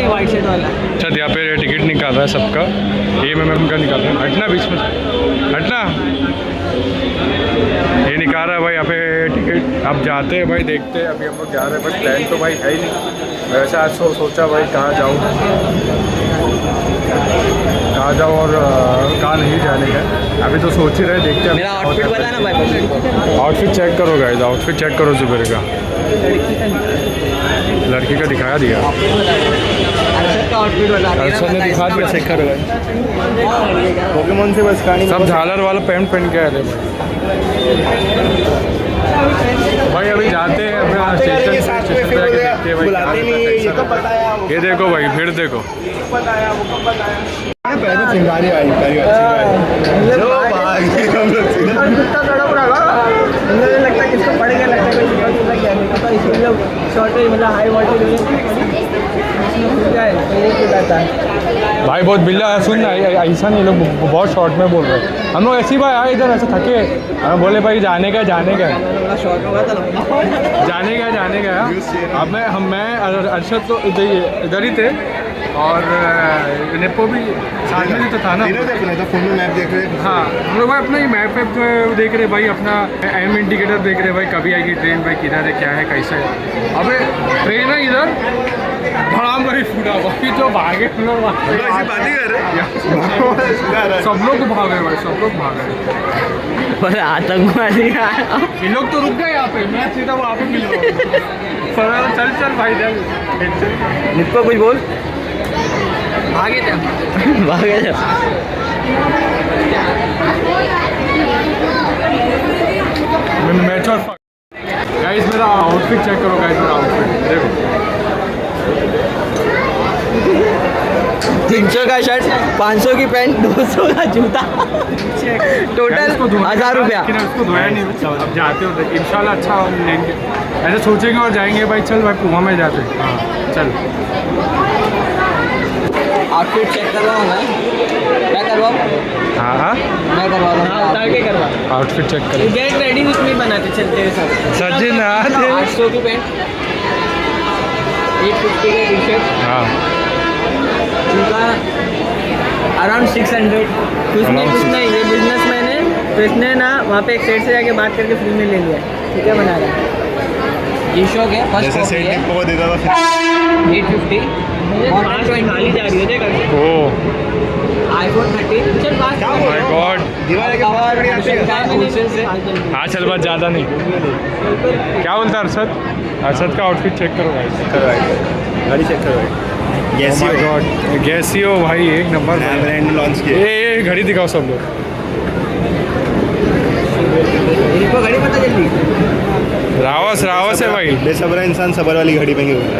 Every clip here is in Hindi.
ये वाइट शर्ट वाला। अच्छा यहाँ पे टिकट निकाल रहा है सबका, ये मैं का निकाल रहा हूँ। हटना बीच में, हटना। ये निकाल रहा है भाई यहाँ पे टिकट। अब जाते हैं भाई, देखते हैं। अभी हम लोग जा रहे हैं, बट प्लान तो भाई है ही नहीं। वैसे आज सोचा भाई कहाँ जाऊँ और कहाँ नहीं जाने का। अभी तो सोच ही रहे, देखते हैं। मेरा आउटफिट बताना भाई। आउटफिट चेक करो गाइस, आउटफिट चेक करो जुबेर का। लड़की का दिखाया दिया, अच्छा ने दिखा दिया। चेक करो पोकेमॉन से बस कहानी, सब झालर वाला पैंट पहन के आए थे भाई। अभी जाते हैं अपना स्टेशन पे देखते हैं भाई। ये देखो भाई, भीड़ देखो। चिंगारी आई लगता है किसको पड़ेगा, लगता है कोई क्या नहीं पता, इसलिए लोग शॉर्ट मतलब हाई वोल्टेज भाई बहुत बिल्ला है। सुन ना, ऐसा नहीं, लोग बहुत शॉर्ट में बोल रहे हैं। हम लोग ऐसी भाई आए इधर, ऐसे थके, हमें बोले भाई जाने का जाने का अब मैं अर्शद तो इधर ही थे, और नेपो भी साथ में तो था ना। फोन में मैप देख रहे। हाँ, हम लोग भाई अपना ही मैप वैप जो है देख रहे भाई, अपना एम इंडिकेटर देख रहे भाई, कभी आएगी ट्रेन भाई, किधर है, क्या है, कैसा है। अबे ट्रेन है इधर, धड़ाम करी फूटा भाई, जो भागे हम लोग सब लोग भागे भाई, सब लोग भागे। आतंकवादी ये लोग तो रुक गए यहाँ पे, मैं सीधा वहाँ पे मिल रहा हूँ। चल चल भाई चल, निप्पो कुछ बोल। भागे जा भागे जा। मैच और गाइस, मेरा आउटफिट चेक करो गाइस, मेरा आउटफिट देखो। 300 का शर्ट, 500 की पैंट, 200 का जूता, टोटल 1000 रुपया। उसको धोया नहीं, अब जाते हो इंशाल्लाह अच्छा लेंगे, ऐसे सोचेंगे और जाएंगे भाई। चल भाई पुमा में जाते हैं। हाँ चल। आउटफिट चेक करवाऊँ मैं करवाऊँ? हाँ हाँ मैं करवा दूँ, उतार के करवा। आउटफिट चेक करो। गेट रेडी विथ मी बनाते चलते हैं सब। सचिन 800 की पैंट, 850 का टी शर्ट, हाँ उनका अराउंड 600। कुछ नहीं, ये बिजनेस मैन है, तो इसने ना वहाँ पे एक सेट से जाके बात करके फ्री में ले लिया। ठीक है, बना रहा है ये शॉक है। फर्स्ट कॉपी है, 850 और 520 जा रही है। देख ओ आईफोन 13 चल बात। ओह माय गॉड, से। हाँ चल बात ज़्यादा नहीं। क्या बोलता है अरशद? अरशद का आउटफिट चेक करो गाइस, गाड़ी चेक करो भाई। गैसियो भाई एक नंबर ब्रांड लॉन्च किया। ये घड़ी दिखाओ सब लोग। इनको घड़ी पता जल्दी। रावस है भाई। बेसब्रा इंसान सबर वाली घड़ी पहनी हुई है।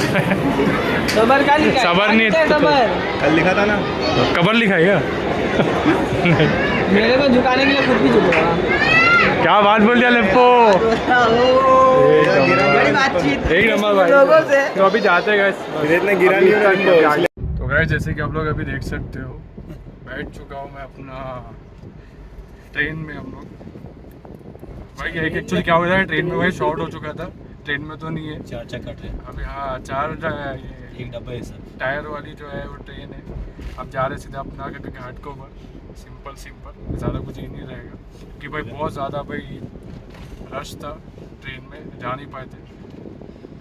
सबर का लिखा है। सबर नहीं, कल लिखा था ना, कबर लिखा है क्या? मेरे को झुकाने के लिए खुद भी झुक रहा। क्या बात बोल दिया लेप्पो। बातचीत एक नंबर भाई। लोगों से। तो अभी जाते हैं गाइस, इतना गिरा नहीं। तो गाइस जैसे कि आप लोग अभी देख सकते हो, बैठ चुका हूँ मैं अपना ट्रेन में। हम लोग भाई एक्चुअली क्या हो रहा है, ट्रेन में भाई शॉर्ट हो चुका था। ट्रेन में तो नहीं है, 4 चक्का ट्रेन अभी। हाँ 4 एक डब्बा है सर, टायर वाली जो है वो ट्रेन है। अब जा रहे सीधा अपना घाट को ऊपर। सिंपल ज़्यादा कुछ ही नहीं रहेगा, क्योंकि भाई बहुत ज़्यादा भाई रश था ट्रेन में, जा नहीं पाए थे।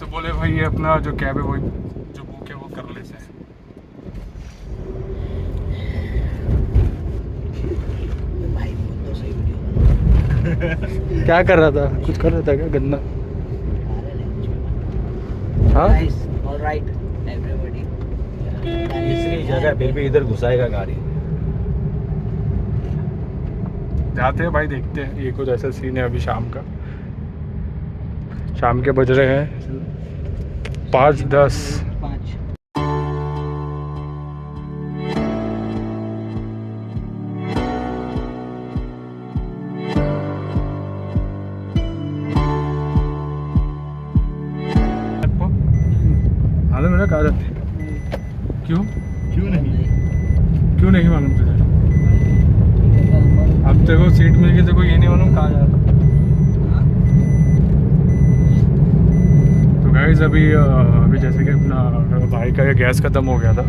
तो बोले भाई ये अपना जो कैब है वो जो बुक है वो कर लेते हैं। क्या कर रहा था? कुछ कर रहा था क्या गंदा? हाँ ऑलराइट एवरीबॉडी। इसलिए जगह फिर भी इधर घुसाएगा गाड़ी। जाते हैं भाई, देखते हैं। ये कुछ ऐसा सीन है अभी शाम का। शाम के बज रहे हैं 5:10। मेरा कहा जाते क्यों नहीं मालूम तुझे? अब तेरे को सीट मिल गई, तेरे को ये नहीं मालूम कहाँ जा रहा। तो गाइस अभी जैसे कि अपना भाई का ये गैस ख़त्म हो गया था,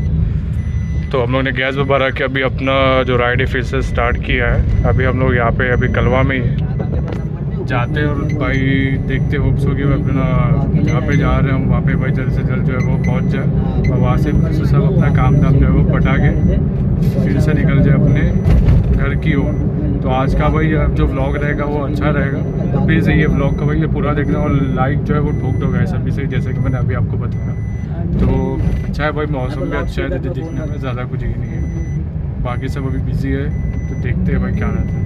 तो हम लोग ने गैस में भरा के अभी अपना जो राइड फिर से स्टार्ट किया है। अभी हम लोग यहाँ पे अभी कलवा में ही जाते हैं और भाई देखते होप सो कि अपना जहाँ पे जा रहे हैं हम वहाँ पे भाई जल्द से जल्द जो है वो पहुँच जाए और वहाँ से फिर से सब अपना काम धाम जो है वो पटा के फिर से निकल जाए अपने घर की ओर। तो आज का भाई जो व्लॉग रहेगा वो अच्छा रहेगा, तो प्लीज़ ये व्लॉग का भाई ये पूरा देखना और लाइक जो है वो ठोक दो गाइस अभी से, जैसे कि मैंने अभी आपको बताया। तो अच्छा है भाई, मौसम भी अच्छा है, तो दिखने में ज़्यादा कुछ ही नहीं है। बाकी सब अभी बिजी है, तो देखते हैं भाई क्या रहता है।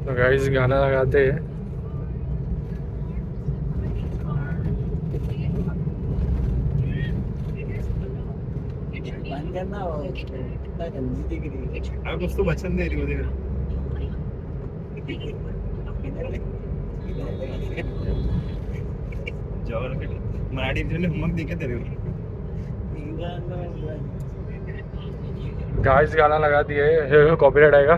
तो गाइस गाना लगाते हैं। बंद करना हो कितना जल्दी दिख रही है। अब उसको पसंद नहीं रही मुझे। जवर मराठी ने हमक दिखे तेरे को। गाइस गाना लगा दिए, कॉपीराइट आएगा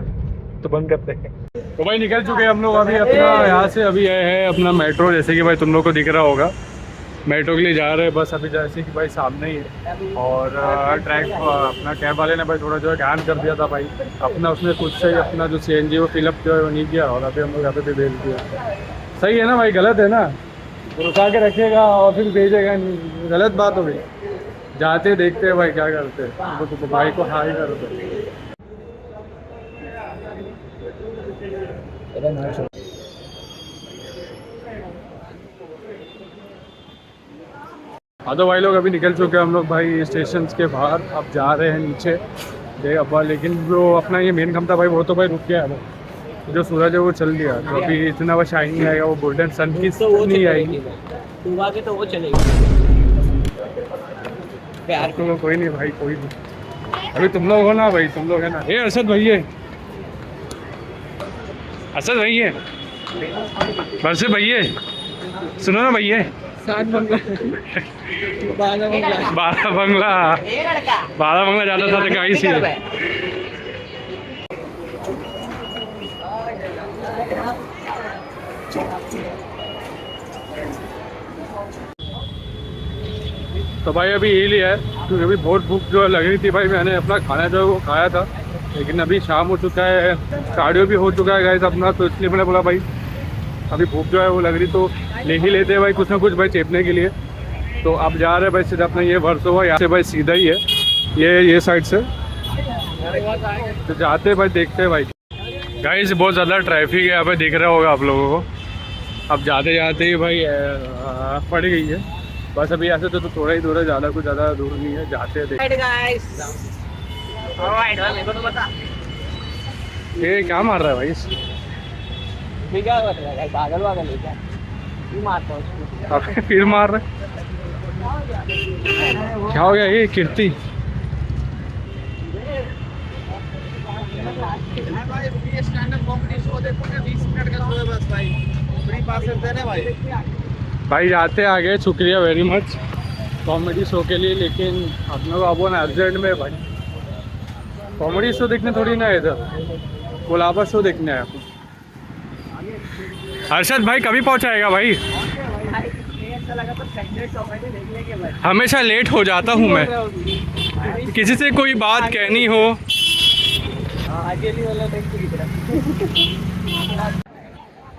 तो बंद करते हैं। तो भाई निकल चुके हैं हम लोग अभी अपना यहाँ से। अभी ये है अपना मेट्रो, जैसे कि भाई तुम लोग को दिख रहा होगा। मेट्रो के लिए जा रहे हैं बस अभी, जैसे कि भाई सामने ही है। और ट्रैक अपना कैब वाले ने भाई थोड़ा जो है कैन कर दिया था भाई अपना, उसने खुद से ही अपना जो CNG वो फिलअप जो है वो नहीं किया और अभी हम लोग यहाँ पे भेज दिया। सही है ना भाई, गलत है ना? रुका के रखेगा और फिर भेजेगा नहीं, गलत बात हो गई। जाते देखते हैं भाई क्या करते हैं, तो भाई को हाई करते। हाँ तो भाई लोग अभी निकल चुके हैं हम लोग भाई स्टेशन के बाहर। अब जा रहे हैं नीचे देख अब, लेकिन जो अपना ये मेन खम था भाई वो तो भाई रुक गया है। जो सूरज है वो चल दिया, तो अभी इतना वो शाइन नहीं आएगा, वो गोल्डन सन की तो वो नहीं आएगी। सुबह के तो वो चलेगी प्यार तो कोई नहीं भाई, कोई नहीं। अभी तुम लोग हो ना भाई, तुम लोग है ना। ये अरशद भाई है, अरशद भाई है, बरसे भाई है, सुनो ना भाई है। 7 बंगला 12 बंगला 12 बंगला 12 बंगला ज़्यादा था तो गाइस ही है। तो भाई अभी ये लिया है क्योंकि अभी बहुत भूख जो लग रही थी भाई। मैंने अपना खाना जो है वो खाया था, लेकिन अभी शाम हो चुका है, कार्डियो भी हो चुका है गाइस अपना, तो इसलिए मैंने बोला भाई अभी भूख जो है वो लग रही तो ले ही लेते हैं भाई कुछ ना कुछ भाई चेपने के लिए। तो आप जा रहे हैं भाई सीधा अपना ये वर्सोवा, यहाँ से भाई सीधा ही है ये साइड से, तो जाते हैं भाई, देखते हैं भाई। गाइस बहुत ज़्यादा ट्रैफिक है यहाँ पे, दिख रहा होगा आप लोगों को। अब जाते जाते ही भाई पड़ गई है बस। अभी ऐसे तो थोड़ा ही दूर है, ज़्यादा कुछ ज़्यादा दूर नहीं है, जाते हैं देखते। ये क्या मार रहा है भाई? क्या कर रहा है? पागल वागल है क्या? क्यों मारता है उसको? फिर मार रहा है, क्या हो गया ये कीर्ति? भाई जाते आगे, शुक्रिया वेरी मच कॉमेडी शो के लिए, लेकिन हम लोग अब ना अर्जेंट में भाई कॉमेडी शो देखने थोड़ी ना इधर, कोलाबा शो देखने आया। अरशद भाई कभी पहुंचाएगा भाई? हमेशा लेट हो जाता हूँ मैं, किसी से कोई बात कहनी हो।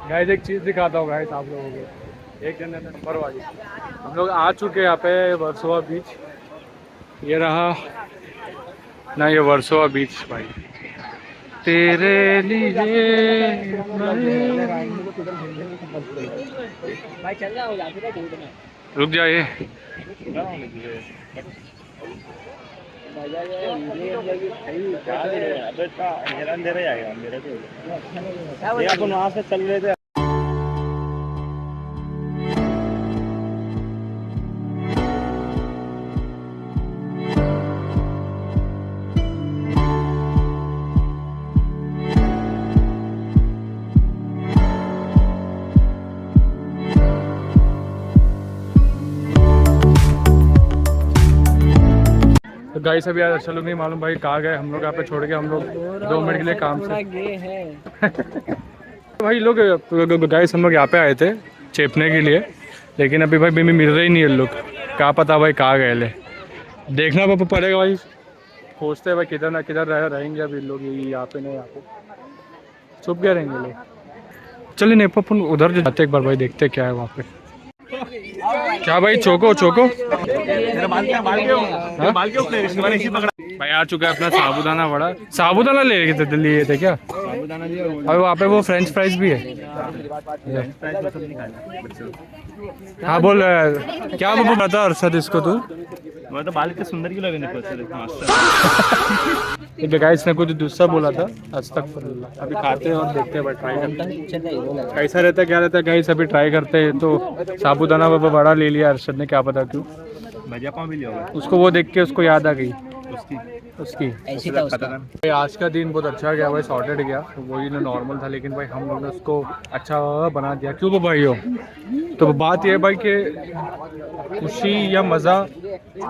गाइस एक चीज़ दिखाता हूँ गाइस आप लोगों को, एक जन नंबर वाली। हम लोग आ चुके हैं यहाँ पे वर्सोवा बीच, ये रहा ना ये वर्सोवा बीच भाई। तेरे लिए भाई चल रहा हो जाते हैं, रुक जाइए। अंधेरा आएगा मेरे को, अपन वहाँ से चल रहे थे। तो गाइस अभी यार चलो नहीं मालूम भाई कहाँ गए हम लोग, यहाँ पे छोड़ के हम लोग 2 मिनट के लिए काम से है। भाई लोग गाइस हम लोग यहाँ पे आए थे चेपने के लिए, लेकिन अभी भाई भी मिल रही नहीं है लोग, क्या पता भाई कहाँ गए ले, देखना पड़ेगा भाई। खोजते हैं भाई किधर ना किधर रहेंगे अभी लोग, यहाँ पे नहीं, यहाँ पे छुप गए रहेंगे लोग। चलिए नहीं अपन उधर जो जाते एक बार भाई, देखते क्या है वहाँ पे। क्या भाई चोको चोको भाई आ चुका है अपना साबूदाना वड़ा। साबूदाना लिए थे क्या? और वहाँ पे वो फ्रेंच फ्राइज भी है। हाँ बोल क्या वो बता अरशद इसको तू। मैं तो बाल के सुंदर की लगे गाइस ने कुछ दूसरा बोला था, अभी खाते हैं और देखते हैं भाई, ट्राई करते हैं कैसा रहता है क्या रहता है गाइस, अभी ट्राई करते हैं। तो साबूदाना बड़ा ले लिया अरशद ने, क्या पता क्यों, भजिया पाव भी लिया होगा उसको वो देख के उसको याद आ गई उसकी ऐसी था उसका। भाई आज का दिन बहुत अच्छा गया भाई, सॉर्टेड गया, तो वही ना नॉर्मल था, लेकिन भाई हम लोगों ने उसको अच्छा बना दिया। क्यों भाई हो, तो बात यह है भाई कि खुशी या मज़ा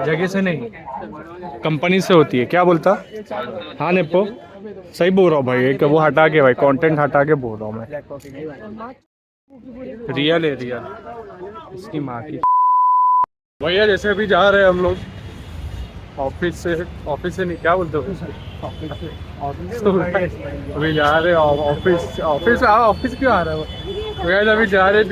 जगह से नहीं कंपनी से होती है, क्या बोलता? हाँ नेपो सही बोल रहा हूँ भाई, एक वो हटा के भाई, कंटेंट हटा के बोल रहा हूँ मैं। रियल है रियल, इसकी माँ की। भैया जैसे अभी जा रहे हैं हम लोग ऑफिस से नहीं, क्या बोलते हो अभी जा रहे ऑफिस क्यों आ रहा है भैया? अभी जा रहे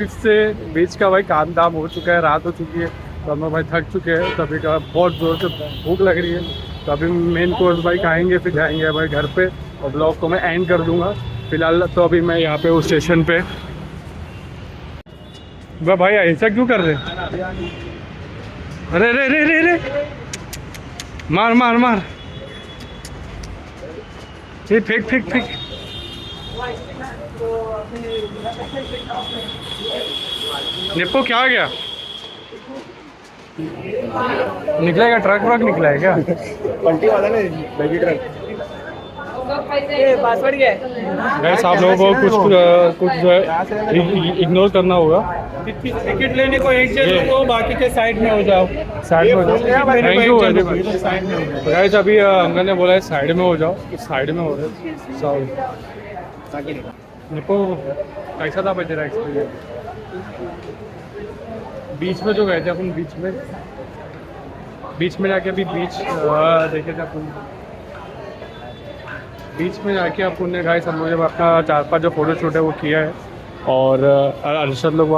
बीच का भाई काम दाम हो चुका है, रात हो चुकी है, तो हम भाई थक चुके हैं, तभी का बहुत ज़ोर से भूख लग रही है, तो अभी मेन कोर्स भाई खाएंगे, फिर जाएंगे भाई घर पे, और ब्लॉग को मैं एंड कर दूंगा। फिलहाल तो अभी मैं यहाँ पे उस स्टेशन पे। भाई ऐसा क्यों कर रहे? अरे रे रे रे रे मार मार मार, ये फेंक फेंक फेंक। निप्पो क्या आ गया? निकला है ट्रक व्रक निकला है क्या? पलटी वाला ना बेबी ट्रक। पासवर्ड क्या है? गैस आप लोगों को कुछ जो है इग्नोर करना होगा। टिकट लेने को एक जगह को, बाकी के साइड में हो जाओ, साइड में हो जाओ, थैंक यू साइड में हो जाओ। गैस अभी अंकल ने बोला है साइड में हो जाओ, साइड में हो रहे सॉरी। निप्पो कैसा था भाई तेरा एक्सपीरियंस? बीच में जो गए थे अपन, बीच में जाके अभी बीच देखे थे अपन, बीच में जाके अपन ने गाइस हम लोग अपना 4-5 जो फोटो शूट है वो किया है, और अरशद लोग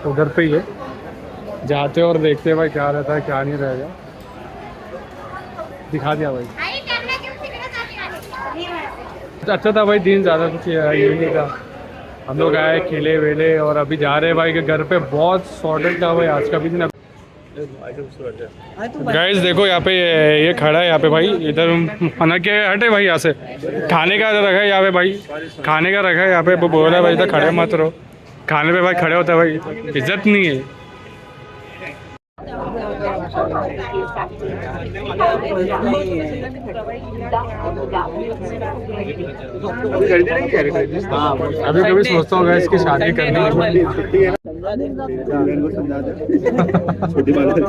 उधर पे ही है, जाते और देखते हैं भाई क्या रहता है क्या नहीं रहेगा, दिखा दिया भाई। अच्छा था भाई दिन, ज़्यादा कुछ ये नहीं था, हम लोग आए खेले वेले और अभी जा रहे हैं भाई के घर पे। बहुत सॉर्टेड था भाई आज का भी दिन। गाइस देखो यहाँ पे ये खड़ा है यहाँ पे भाई, इधर मना के हटे भाई, यहाँ से खाने का रखा है यहाँ पे भाई, खाने का रखा है यहाँ पे, वो बोल रहा है भाई इधर खड़े मत रहो, खाने पे भाई खड़े होता है भाई, इज्जत नहीं है। अभी कभी सोचता हूँ गाइस की शादी करनी है। छोटी बात है।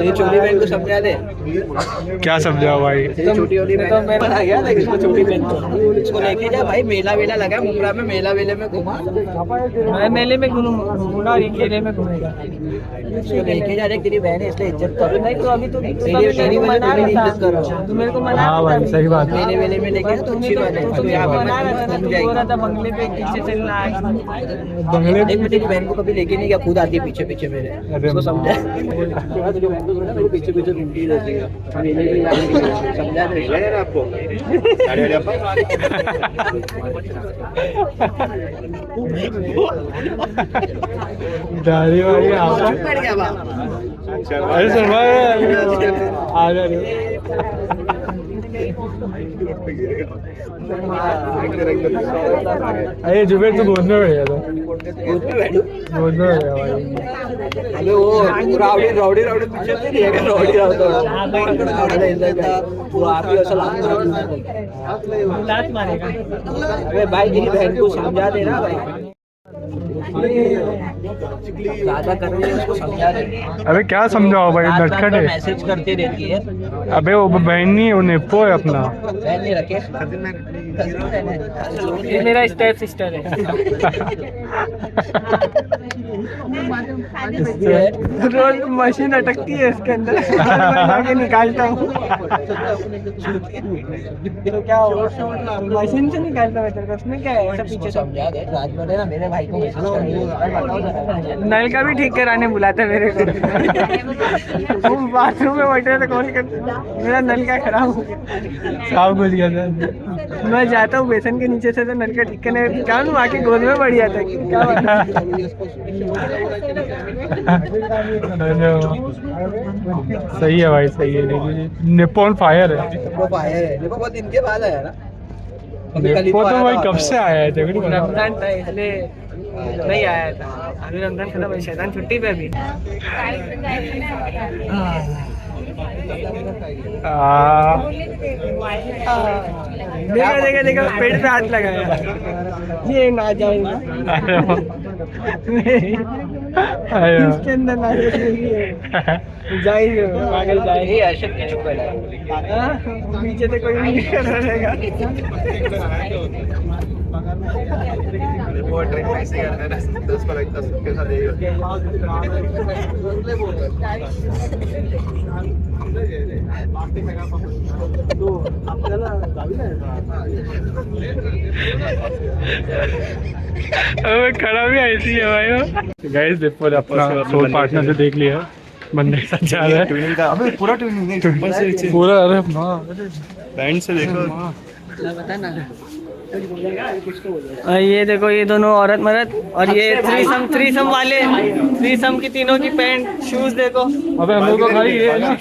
ये छोटी बहन को समझा दे। क्या समझाओ भाई? छोटी वाली बहन मैं बना गया, लेकिन इसको छोटी बहन इसको लेके जा भाई, मेला वेला लगा मुंब्रा में, मेला वेले में घुमा, मैं मेले में घूमूंगा, ये खेले में घूमेगा, इसको लेके जा। तेरी बहन है इसलिए इज्जत कर, नहीं तो अभी तो तेरी वजह से इज्जत कर रहा हूँ, तू मेरे को मना। हाँ भाई सही बात है, मेले वेले में लेके तो अच्छी बात है, तो यहाँ पर बंगले पे पीछे चलना है, बंगले में तेरी बहन को कभी लेके नहीं गया, खुद आती है पीछे पीछे मेरे, उसको समझा पीछे पीछे घूमती रहती है, समझा दे आपको। दाढ़ी वाली अरे सर आ जा रहे अरे जुबेर तो गोद में बैठ गया था, गोद में बैठ गया भाई। अबे वो रावड़ी पीछे से नहीं है, रावड़ी वो आप ही ऐसा लात मारेगा। अबे भाई तेरी बहन को समझा दे रहा भाई। ज्यादा कर रही है उसको समझा दे। अबे क्या समझाओ भाई, नटखट है। मैसेज करती रहती है। अबे वो बहन नहीं है, वो नेपो है अपना। बहन नहीं रखे, ये मेरा स्टेप सिस्टर है। रोज मशीन अटकती है इसके अंदर, आगे निकालता हूँ। तो क्या होगा, मशीन से निकालता मैं तेरे को, उसमें क्या है, ऐसा पीछे समझा दे। राज बोले ना मेरे भाई को नल का भी ठीक कराने बुलाते मेरे को। वो बाथरूम में बैठे तो कॉल कर, मेरा नल का खराब हो गया, साफ घुस गया था। मैं जाता हूँ बेसन के नीचे से तो नल का ठीक करने, क्या वहाँ के गोद में बढ़ जाता है। क्या बात सही है भाई, सही है। निप्पॉन फायर है। देखो बहुत दिन के बाद आया ना, निप्पो तो भाई कब से आया है, देखो रमजान था इसलिए नहीं आया था। अभी रमजान खत्म है, शैतान छुट्टी पे अभी। देखा देखा देखा, पेट पे हाथ लगाया, ये ना जाएगा इसके अंदर ना जाएगी, पागल जाएगी। अर्शद की चुप है, पीछे से कोई नहीं रहेगा। वो ट्रेन में ऐसे करते हैं ना, 10 पर 10 के साथ खड़ा भी ऐसी है भाई। गाइस देखो अपना सोल पार्टनर से देख लिया, बंदे के साथ जा रहा है। ट्यूनिंग का अबे पूरा ट्यूनिंग है पूरा। अरे माँ बैंड से देखो। बता ना। और ये देखो, ये दोनों औरत मर्द, और ये थ्रीसम वाले, थ्रीसम की तीनों की पैंट शूज देखो। अबे हम लोग को खाई ये ना।